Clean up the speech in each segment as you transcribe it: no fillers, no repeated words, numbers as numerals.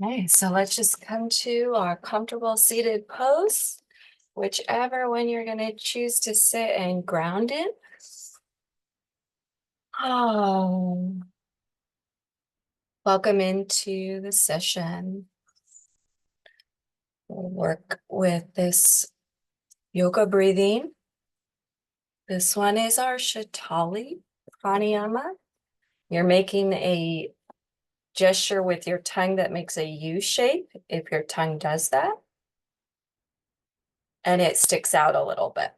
Okay, so let's just come to our comfortable seated pose, whichever one you're going to choose to sit and ground in. Oh, welcome into the session. We'll work with this yoga breathing. This one is our Shatali pranayama. You're making a gesture with your tongue that makes a U shape if your tongue does that, and it sticks out a little bit.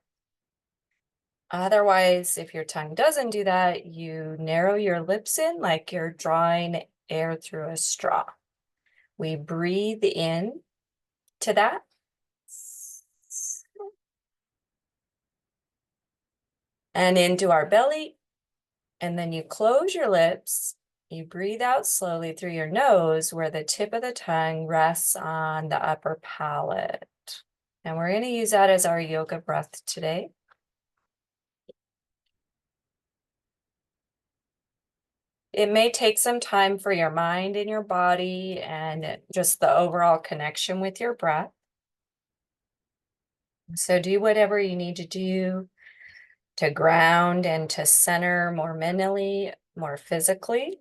Otherwise, if your tongue doesn't do that, you narrow your lips in like you're drawing air through a straw. We breathe in to that. And into our belly. And then you close your lips. You breathe out slowly through your nose where the tip of the tongue rests on the upper palate. And we're going to use that as our yoga breath today. It may take some time for your mind and your body and just the overall connection with your breath. So do whatever you need to do to ground and to center more mentally, more physically.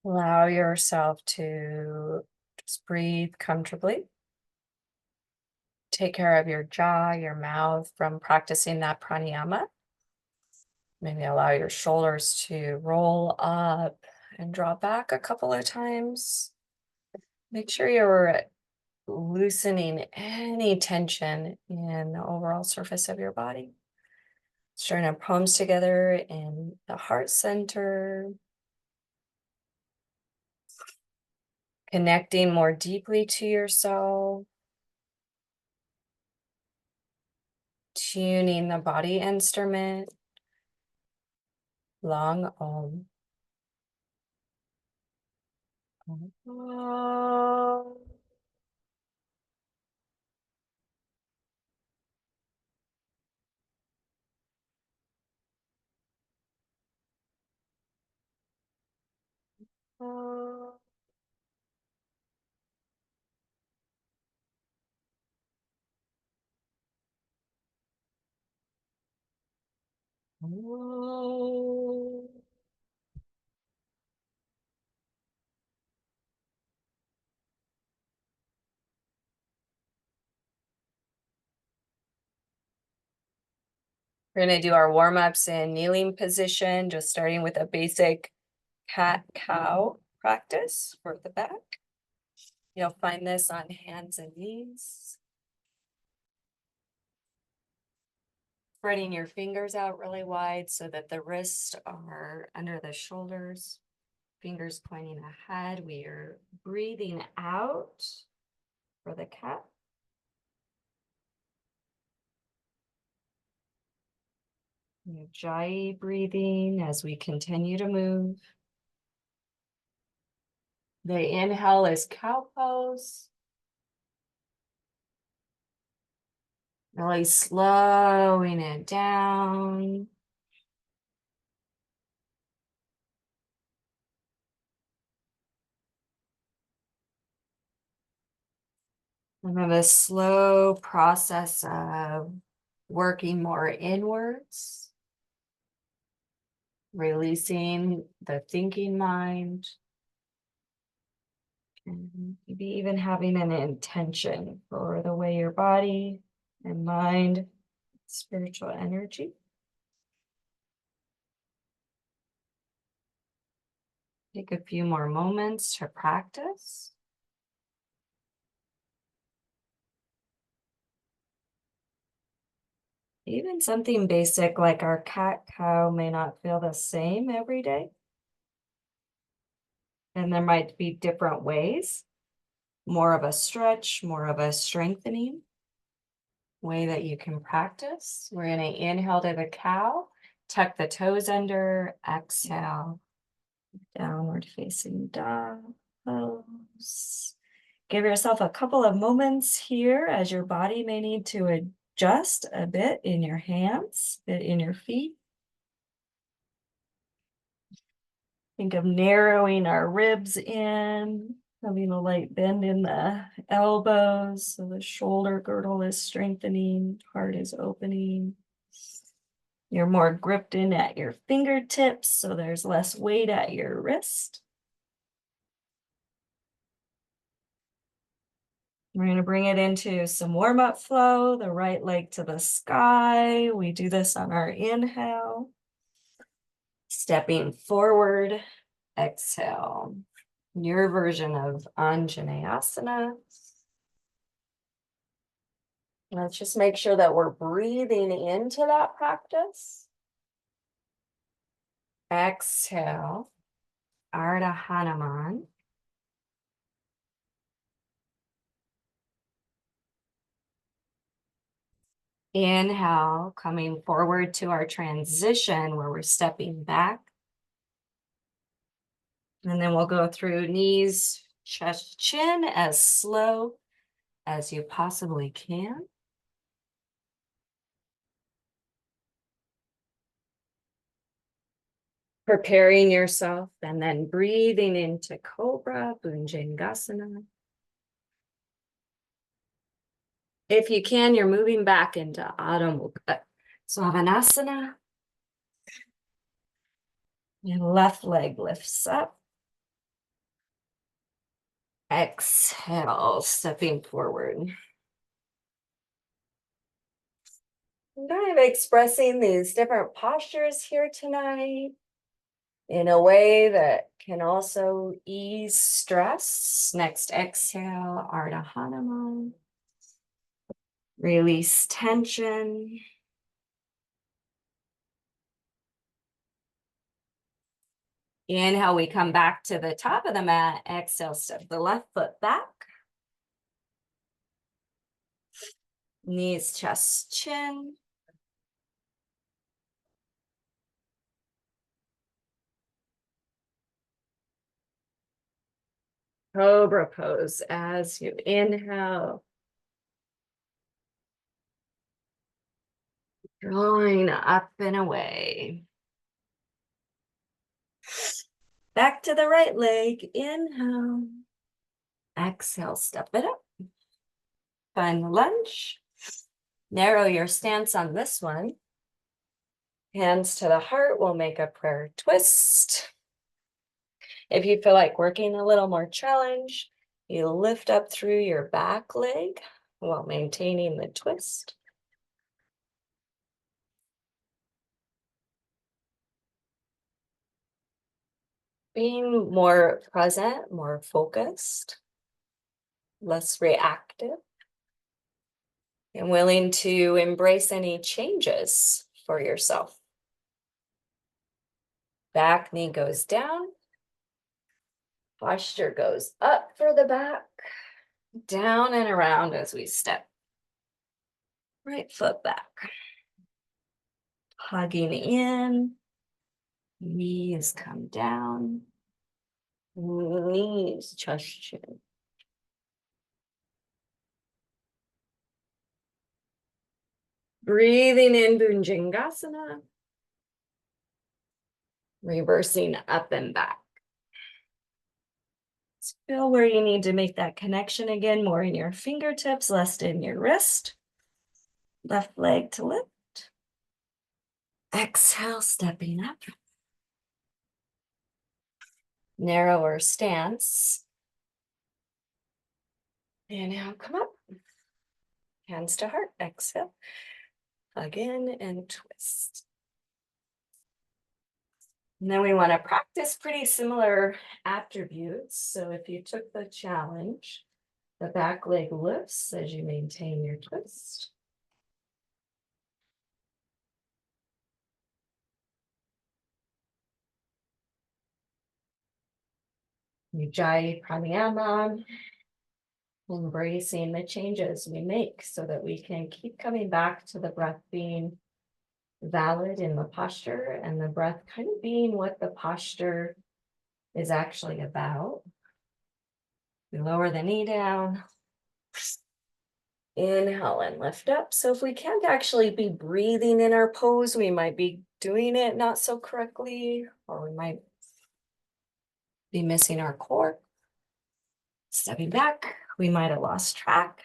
Allow yourself to just breathe comfortably. Take care of your jaw, your mouth from practicing that pranayama. Maybe allow your shoulders to roll up and drop back a couple of times. Make sure you're loosening any tension in the overall surface of your body. Sternum palms together in the heart center. Connecting more deeply to yourself. Tuning the body instrument. Long Om. Om. Om. Om. We're going to do our warm-ups in kneeling position, just starting with a basic cat-cow practice for the back. You'll find this on hands and knees. Spreading your fingers out really wide so that the wrists are under the shoulders. Fingers pointing ahead. We are breathing out for the cat. Ujjayi breathing as we continue to move. The inhale is cow pose. Really slowing it down. And then a slow process of working more inwards, releasing the thinking mind, and maybe even having an intention for the way your body and mind, spiritual energy. Take a few more moments to practice. Even something basic like our cat cow may not feel the same every day. And there might be different ways, more of a stretch, more of a strengthening way that you can practice. We're going to inhale to the cow, tuck the toes under, exhale, downward facing dog pose. Give yourself a couple of moments here as your body may need to adjust a bit in your hands, a bit in your feet. Think of narrowing our ribs in, having a light bend in the elbows, so the shoulder girdle is strengthening, heart is opening. You're more gripped in at your fingertips, so there's less weight at your wrist. We're going to bring it into some warm-up flow, the right leg to the sky. We do this on our inhale. Stepping forward, exhale. Your version of Anjaneyasana. Let's just make sure that we're breathing into that practice. Exhale, Ardha Hanuman. Inhale, coming forward to our transition where we're stepping back. And then we'll go through knees, chest, chin as slow as you possibly can. Preparing yourself and then breathing into Cobra, Bhujangasana. If you can, you're moving back into Adho Mukha Svanasana. Your left leg lifts up. Exhale, stepping forward. I'm kind of expressing these different postures here tonight in a way that can also ease stress. Next exhale, Ardha Hanuman. Release tension. Inhale, we come back to the top of the mat. Exhale, step the left foot back. Knees, chest, chin. Cobra pose as you inhale. Drawing up and away. Back to the right leg. Inhale. Exhale, step it up. Find the lunge. Narrow your stance on this one. Hands to the heart. We'll make a prayer twist. If you feel like working a little more challenge, you lift up through your back leg while maintaining the twist. Being more present, more focused, less reactive, and willing to embrace any changes for yourself. Back knee goes down. Posture goes up for the back, down and around as we step. Right foot back. Hugging in, knees come down, knees, chest, chin. Breathing in Bhujangasana, reversing up and back. Feel where you need to make that connection again, more in your fingertips, less in your wrist. Left leg to lift. Exhale, stepping up. Narrower stance. Inhale, come up. Hands to heart, exhale. Hug in and twist. And then we want to practice pretty similar attributes. So if you took the challenge, the back leg lifts as you maintain your twist. Ujjayi pranayama, embracing the changes we make so that we can keep coming back to the breath being valid in the posture and the breath kind of being what the posture is actually about. We lower the knee down. Inhale and lift up. So if we can't actually be breathing in our pose, we might be doing it not so correctly, or we might be missing our core. Stepping back, we might have lost track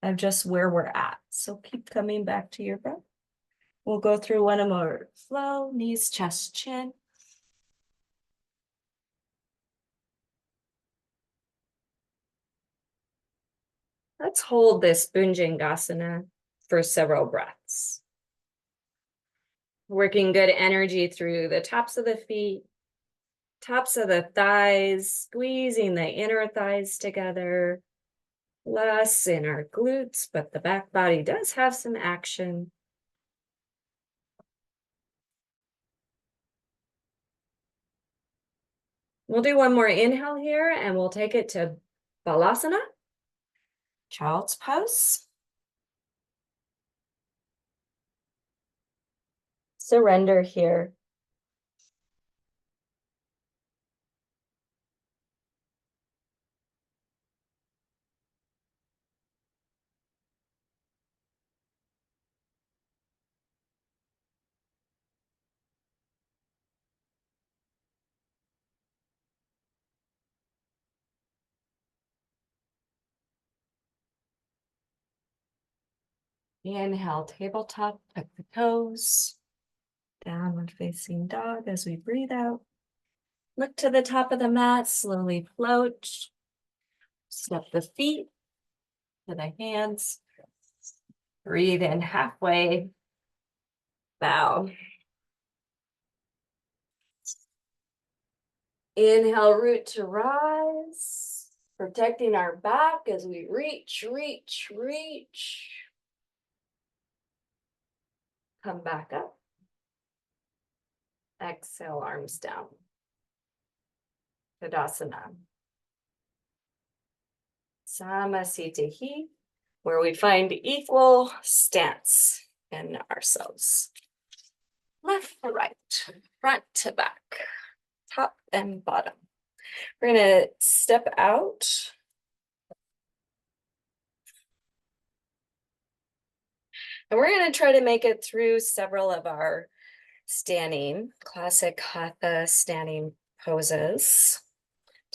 of just where we're at. So keep coming back to your breath. We'll go through one more flow, knees, chest, chin. Let's hold this Bhujangasana for several breaths. Working good energy through the tops of the feet, tops of the thighs, squeezing the inner thighs together. Less in our glutes, but the back body does have some action. We'll do one more inhale here and we'll take it to Balasana, child's pose. Surrender here. Inhale, tabletop, tuck the toes. Downward facing dog as we breathe out. Look to the top of the mat, slowly float. Step the feet to the hands. Breathe in halfway. Bow. Inhale, root to rise. Protecting our back as we reach, reach, reach. Come back up. Exhale, arms down. Tadasana. Samasthiti, where we find equal stance in ourselves. Left to right, front to back, top and bottom. We're gonna step out. And we're gonna try to make it through several of our standing, classic Hatha standing poses.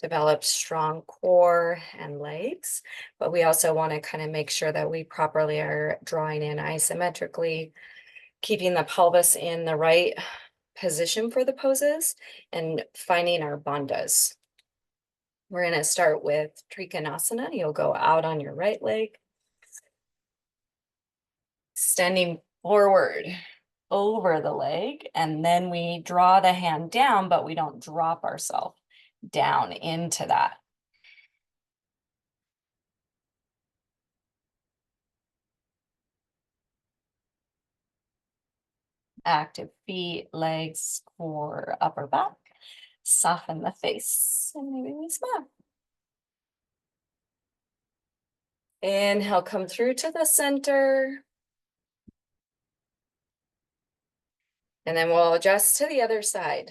Develop strong core and legs, but we also want to kind of make sure that we properly are drawing in isometrically, keeping the pelvis in the right position for the poses and finding our bandhas. We're going to start with Trikonasana. You'll go out on your right leg, extending forward over the leg, and then we draw the hand down, but we don't drop ourselves down into that. Active feet, legs, core, upper back. Soften the face and maybe we smile. Inhale, come through to the center. And then we'll adjust to the other side.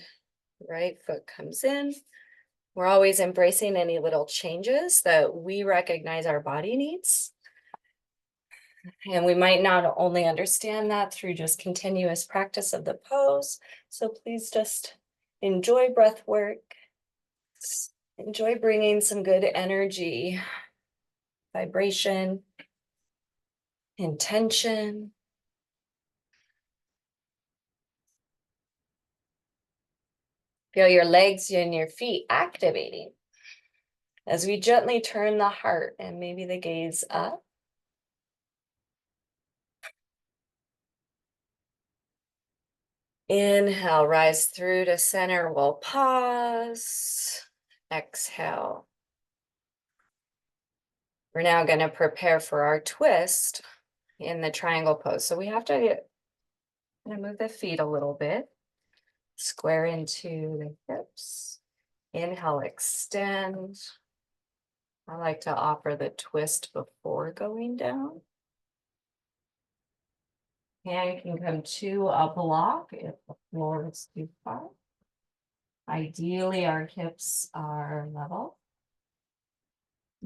Right foot comes in. We're always embracing any little changes that we recognize our body needs. And we might not only understand that through just continuous practice of the pose. So please just enjoy breath work. Enjoy bringing some good energy, vibration, intention. Feel your legs and your feet activating as we gently turn the heart and maybe the gaze up. Inhale, rise through to center. We'll pause. Exhale. We're now going to prepare for our twist in the triangle pose. So we have to move the feet a little bit. Square into the hips. Inhale, extend. I like to offer the twist before going down. Hand can come to a block if the floor is too far. Ideally, our hips are level.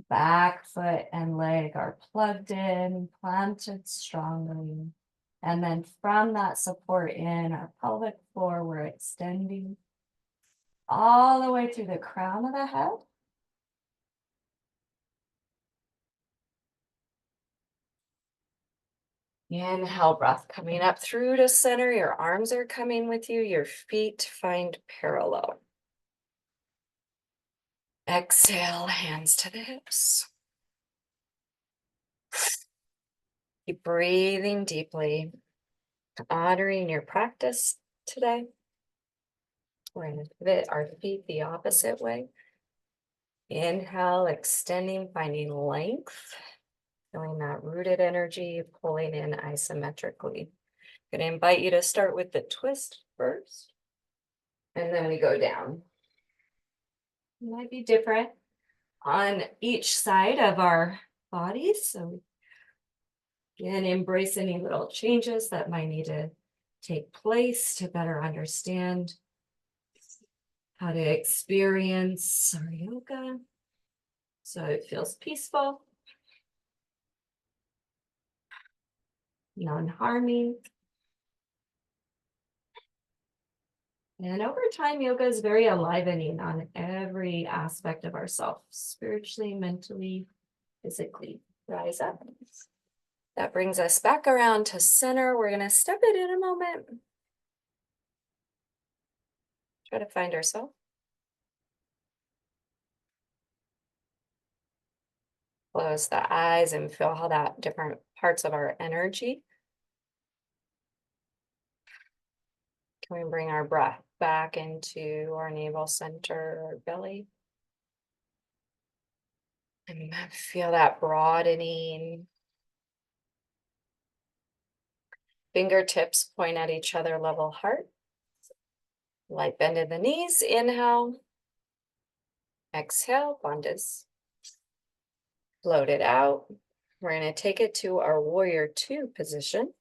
Back foot and leg are plugged in, planted strongly. And then from that support in our pelvic floor, we're extending all the way through the crown of the head. Inhale, breath coming up through to center. Your arms are coming with you. Your feet find parallel. Exhale, hands to the hips. Keep breathing deeply, honoring your practice today. We're going to pivot our feet the opposite way. Inhale, extending, finding length. Feeling that rooted energy, pulling in isometrically. I'm going to invite you to start with the twist first. And then we go down. It might be different on each side of our bodies. So again, embrace any little changes that might need to take place to better understand how to experience our yoga so it feels peaceful, non-harming. And over time, yoga is very enlivening on every aspect of ourself, spiritually, mentally, physically. Rise up. That brings us back around to center. We're going to step it in a moment. Try to find ourselves. Close the eyes and feel how that different parts of our energy. Can we bring our breath back into our navel center, our belly? And feel that broadening. Fingertips point at each other, level heart. Light bend in the knees. Inhale. Exhale, bandhas. Float it out. We're going to take it to our warrior two position.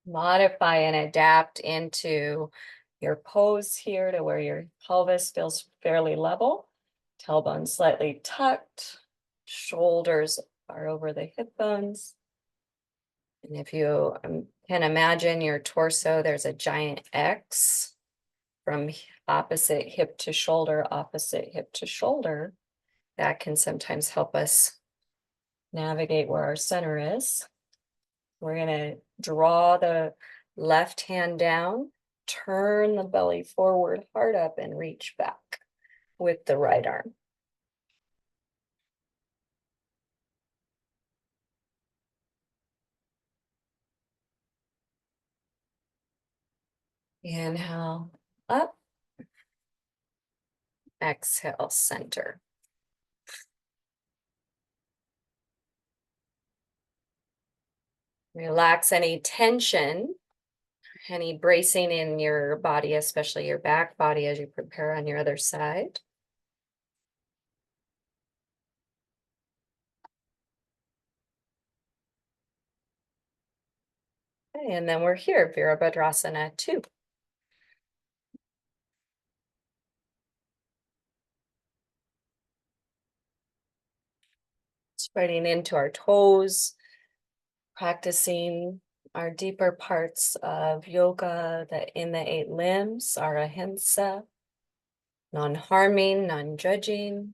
Modify and adapt into your pose here to where your pelvis feels fairly level. Tailbone slightly tucked. Shoulders are over the hip bones. And if you can imagine your torso, there's a giant X from opposite hip to shoulder, opposite hip to shoulder. That can sometimes help us navigate where our center is. We're going to draw the left hand down, turn the belly forward, heart up, and reach back with the right arm. Inhale, up. Exhale, center. Relax any tension, any bracing in your body, especially your back body as you prepare on your other side. Okay, and then we're here, Virabhadrasana 2. Spreading into our toes, practicing our deeper parts of yoga in the 8 limbs, our ahimsa, non-harming, non-judging.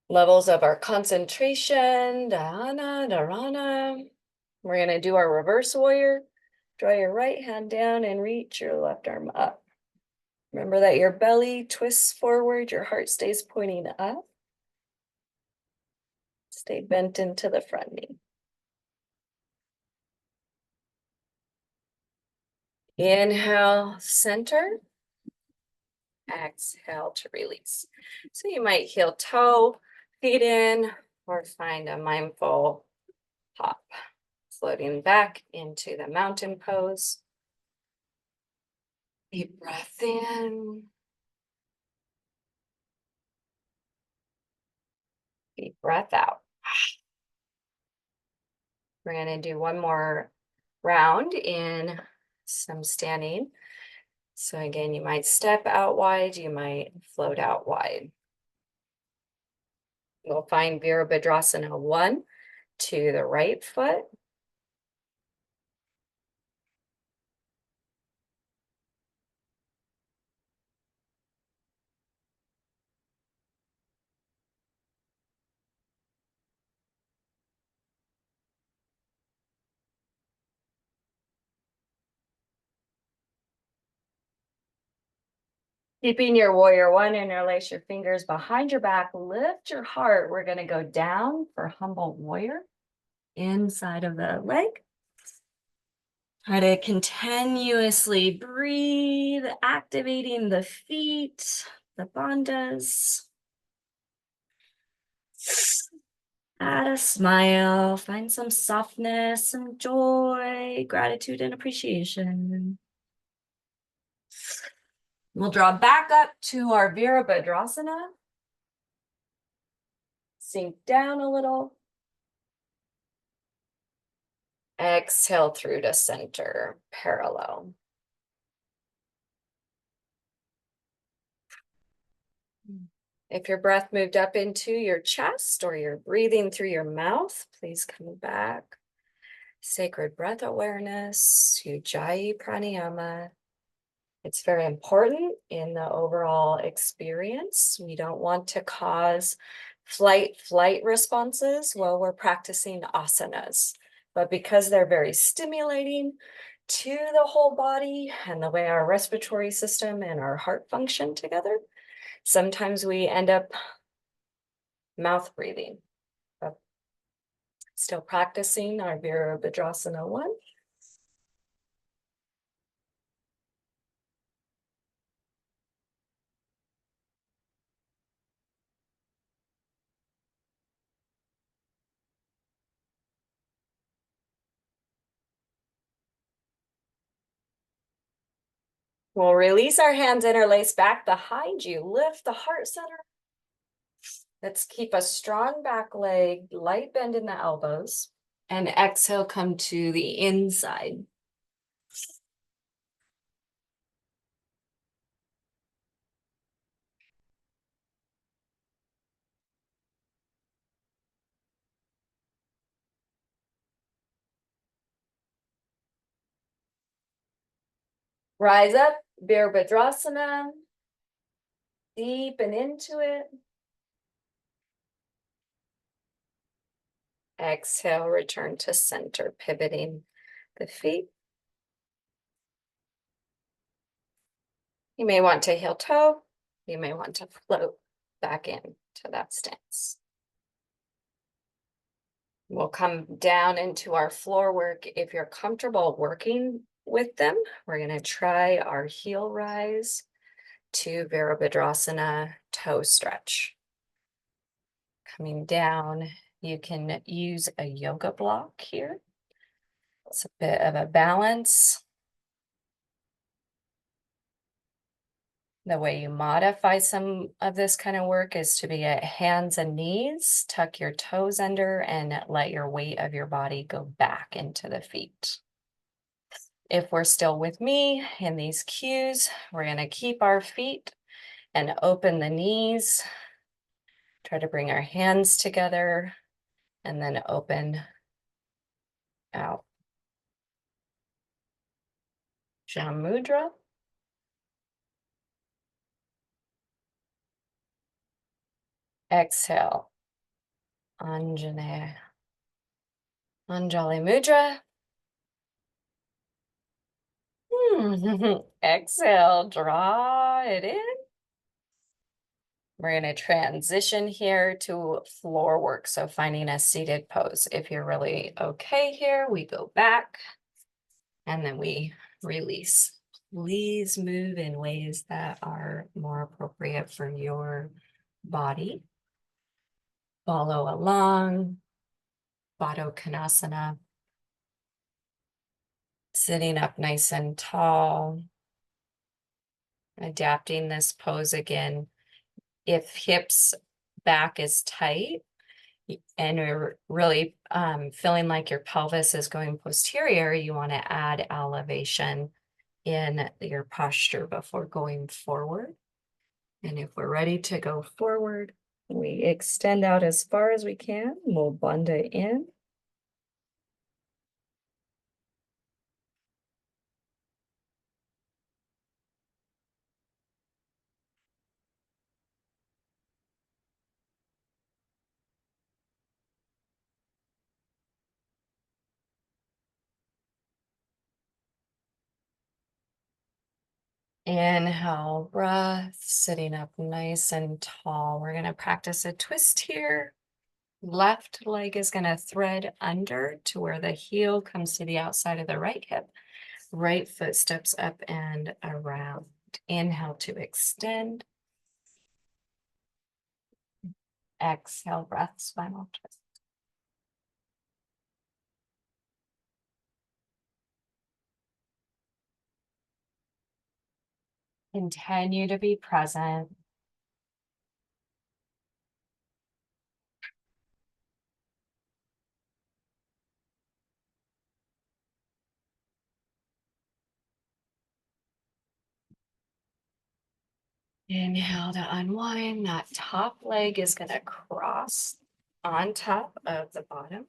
Levels of our concentration, dharana, dharana. We're going to do our reverse warrior. Draw your right hand down and reach your left arm up. Remember that your belly twists forward, your heart stays pointing up. Stay bent into the front knee. Inhale, center. Exhale to release. So you might heel toe, feet in, or find a mindful hop. Floating back into the mountain pose. Deep breath in. Deep breath out. We're going to do one more round in some standing. So again, you might step out wide, you might float out wide. We'll find Virabhadrasana 1 to the right foot. Keeping your warrior 1, interlace your fingers behind your back, lift your heart. We're going to go down for humble warrior, inside of the leg. Try to continuously breathe, activating the feet, the bandhas. Add a smile, find some softness, some joy, gratitude, and appreciation. We'll draw back up to our Virabhadrasana. Sink down a little. Exhale through to center, parallel. If your breath moved up into your chest or you're breathing through your mouth, please come back. Sacred breath awareness, Ujjayi pranayama. It's very important in the overall experience. We don't want to cause flight responses while we're practicing asanas. But because they're very stimulating to the whole body and the way our respiratory system and our heart function together, sometimes we end up mouth breathing. But still practicing our Virabhadrasana 1. We'll release our hands, interlace back behind you. Lift the heart center. Let's keep a strong back leg, light bend in the elbows. And exhale, come to the inside. Rise up, Virabhadrasana. Deepen into it. Exhale, return to center, pivoting the feet. You may want to heel toe. You may want to float back in to that stance. We'll come down into our floor work. If you're comfortable working with them, we're going to try our heel rise to Virabhadrasana toe stretch. Coming down, you can use a yoga block here. It's a bit of a balance. The way you modify some of this kind of work is to be at hands and knees, tuck your toes under, and let your weight of your body go back into the feet. If we're still with me in these cues, we're going to keep our feet and open the knees. Try to bring our hands together and then open out. Jamudra. Exhale. Anjane. Anjali Mudra. Exhale, draw it in. We're going to transition here to floor work. So finding a seated pose. If you're really okay here, we go back and then we release. Please move in ways that are more appropriate for your body. Follow along. Baddha Konasana. Sitting up nice and tall. Adapting this pose again. If hips back is tight and you're really feeling like your pelvis is going posterior, you want to add elevation in your posture before going forward. And if we're ready to go forward, we extend out as far as we can. We'll bandha in. Inhale, breath, sitting up nice and tall. We're going to practice a twist here. Left leg is going to thread under to where the heel comes to the outside of the right hip. Right foot steps up and around. Inhale to extend. Exhale, breath, spinal twist. Continue to be present. Inhale to unwind. That top leg is going to cross on top of the bottom.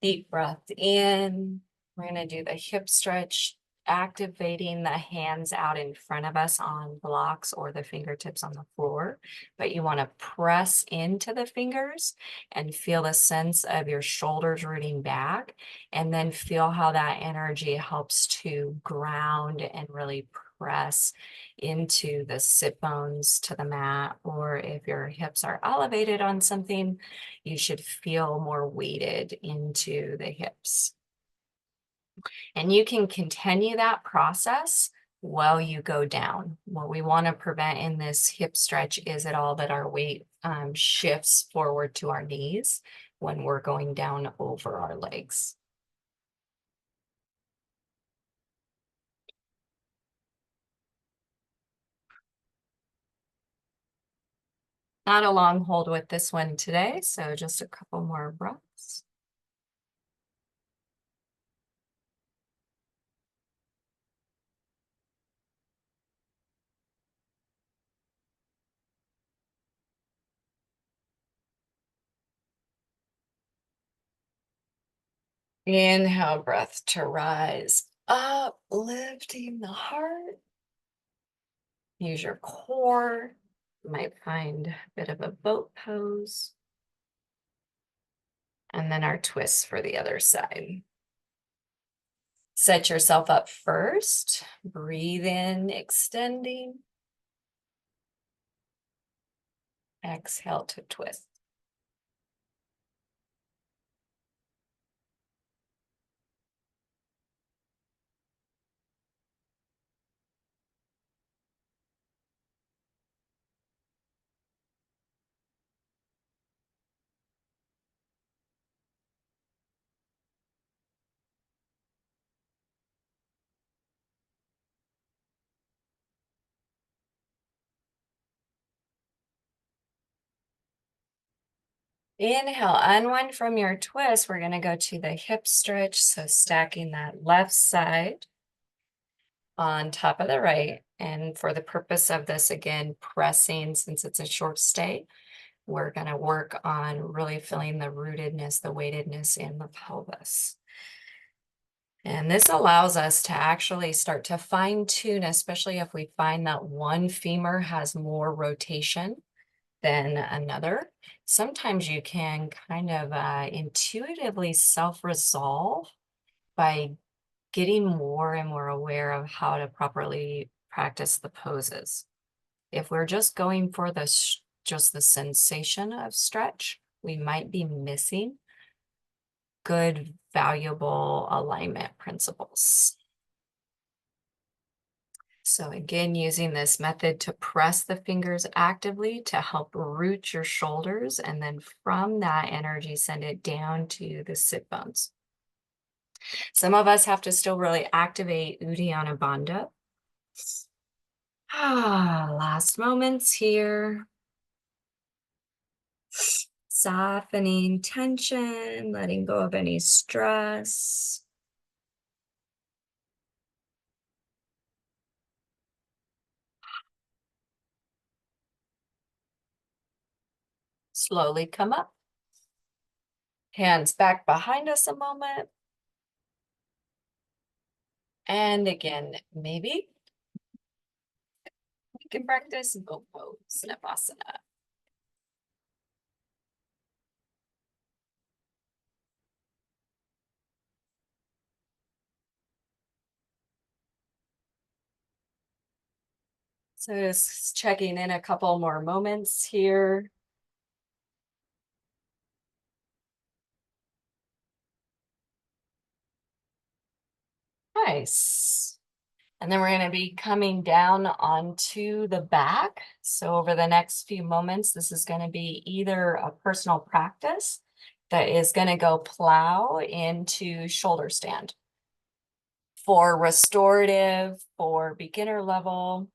Deep breath in. We're going to do the hip stretch, activating the hands out in front of us on blocks or the fingertips on the floor. But you want to press into the fingers and feel the sense of your shoulders rooting back. And then feel how that energy helps to ground and really press into the sit bones to the mat. Or if your hips are elevated on something, you should feel more weighted into the hips. And you can continue that process while you go down. What we want to prevent in this hip stretch is at all that our weight shifts forward to our knees when we're going down over our legs. Not a long hold with this one today, so just a couple more breaths. Inhale, breath to rise up, lifting the heart. Use your core. You might find a bit of a boat pose. And then our twists for the other side. Set yourself up first. Breathe in, extending. Exhale to twist. Inhale, unwind from your twist. We're going to go to the hip stretch. So stacking that left side on top of the right. And for the purpose of this, again, pressing, since it's a short stay, we're going to work on really feeling the rootedness, the weightedness in the pelvis. And this allows us to actually start to fine tune, especially if we find that one femur has more rotation than another. Sometimes you can kind of intuitively self-resolve by getting more and more aware of how to properly practice the poses. If we're just going for just the sensation of stretch, we might be missing good, valuable alignment principles. So again, using this method to press the fingers actively to help root your shoulders, and then from that energy, send it down to the sit bones. Some of us have to still really activate Uddiyana Bandha. Last moments here. Softening tension, letting go of any stress. Slowly come up. Hands back behind us a moment. And again, maybe we can practice both pose, Navasana. So just checking in a couple more moments here. Nice. And then we're going to be coming down onto the back. So over the next few moments, this is going to be either a personal practice that is going to go plow into shoulder stand. For restorative, for beginner level,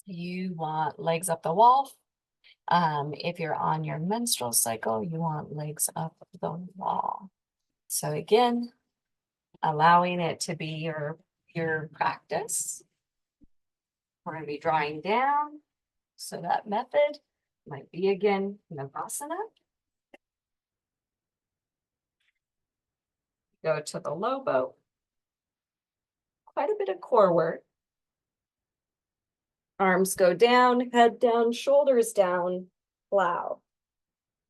you want legs up the wall. If you're on your menstrual cycle, you want legs up the wall. So again, allowing it to be your practice. We're going to be drawing down. So that method might be again Navasana. Go to the low boat. Quite a bit of core work. Arms go down, head down, shoulders down, plow.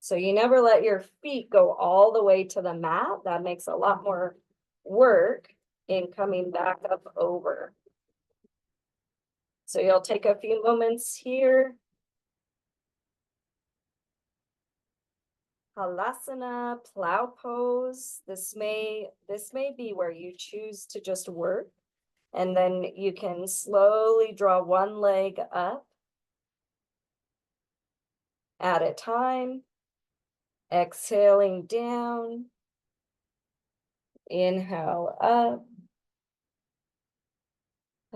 So you never let your feet go all the way to the mat. That makes a lot more work in coming back up over. So you'll take a few moments here. Halasana, plow pose. This may be where you choose to just work, and then you can slowly draw one leg up at a time, exhaling down, inhale up.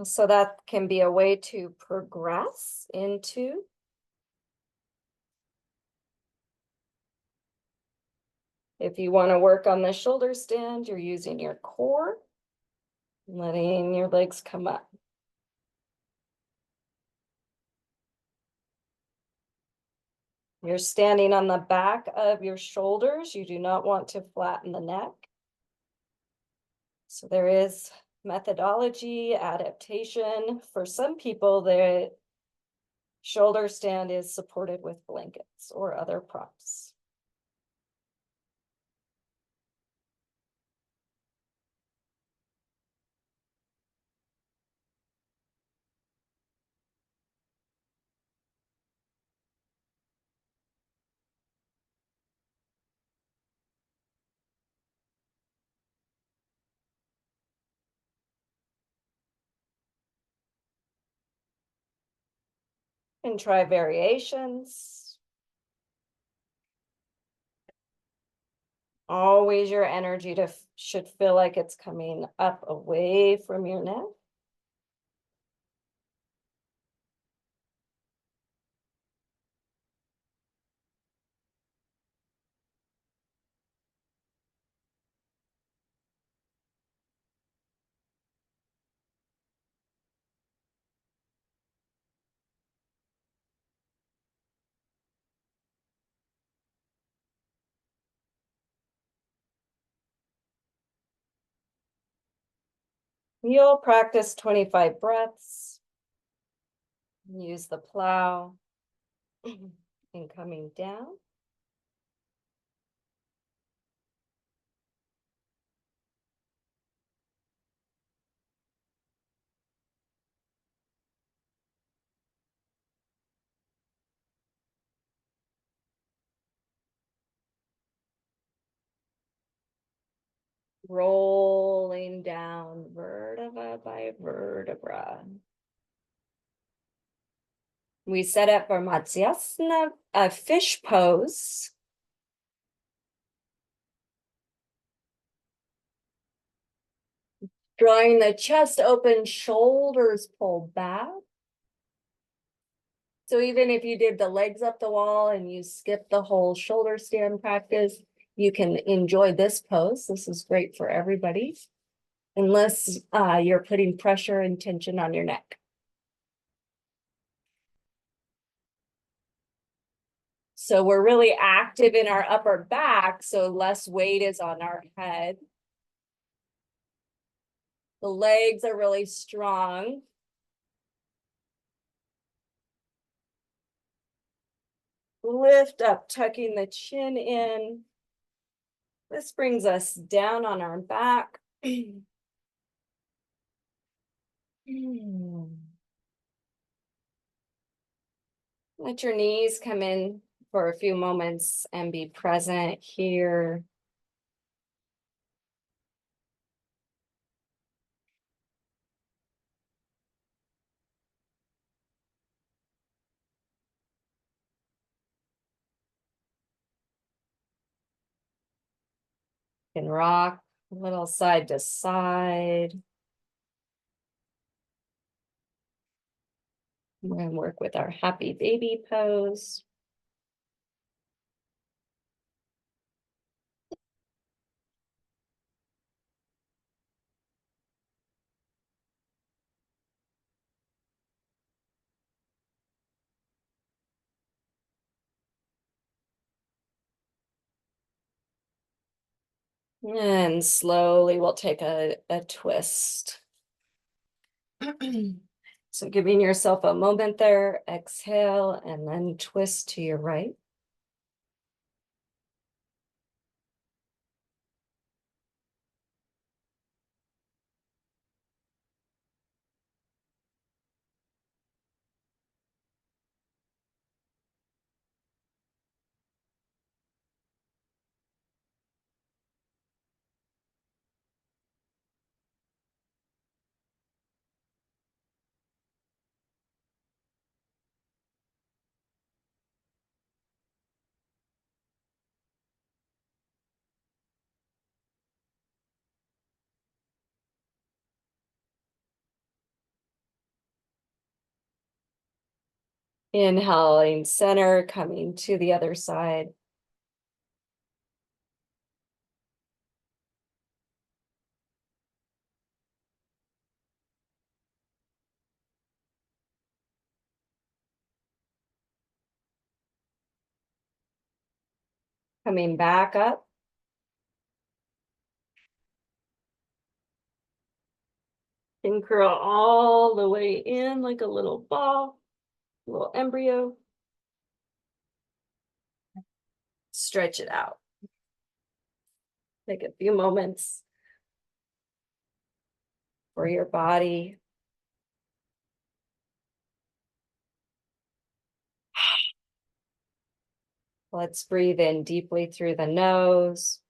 So that can be a way to progress into. If you want to work on the shoulder stand, you're using your core, letting your legs come up. You're standing on the back of your shoulders. You do not want to flatten the neck. So there is methodology, adaptation. For some people, the shoulder stand is supported with blankets or other props. And try variations. Always your energy should feel like it's coming up away from your neck. You'll practice 25 breaths. Use the plow and coming down. Rolling down vertebra by vertebra. We set up for Matsyasana, a fish pose. Drawing the chest open, shoulders pulled back. So even if you did the legs up the wall and you skipped the whole shoulder stand practice, you can enjoy this pose. This is great for everybody, unless you're putting pressure and tension on your neck. So we're really active in our upper back, so less weight is on our head. The legs are really strong. Lift up, tucking the chin in. This brings us down on our back. Let your knees come in for a few moments and be present here. You can rock a little side to side. We're going to work with our happy baby pose. And slowly we'll take a twist. So giving yourself a moment there, exhale, and then twist to your right. Inhaling center, coming to the other side. Coming back up. And curl all the way in like a little ball, little embryo. Stretch it out. Take a few moments for your body. Let's breathe in deeply through the nose.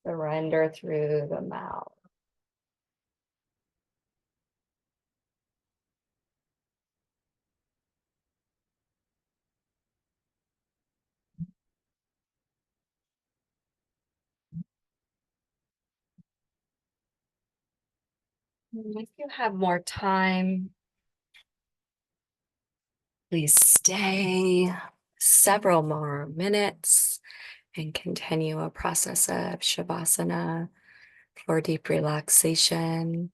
Surrender through the mouth. If you have more time, please stay several more minutes and continue a process of Shavasana for deep relaxation.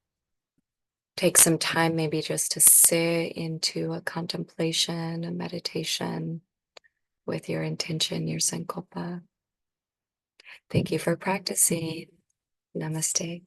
Take some time maybe just to sit into a contemplation, a meditation. with your intention, your sankalpa. Thank you for practicing. Namaste.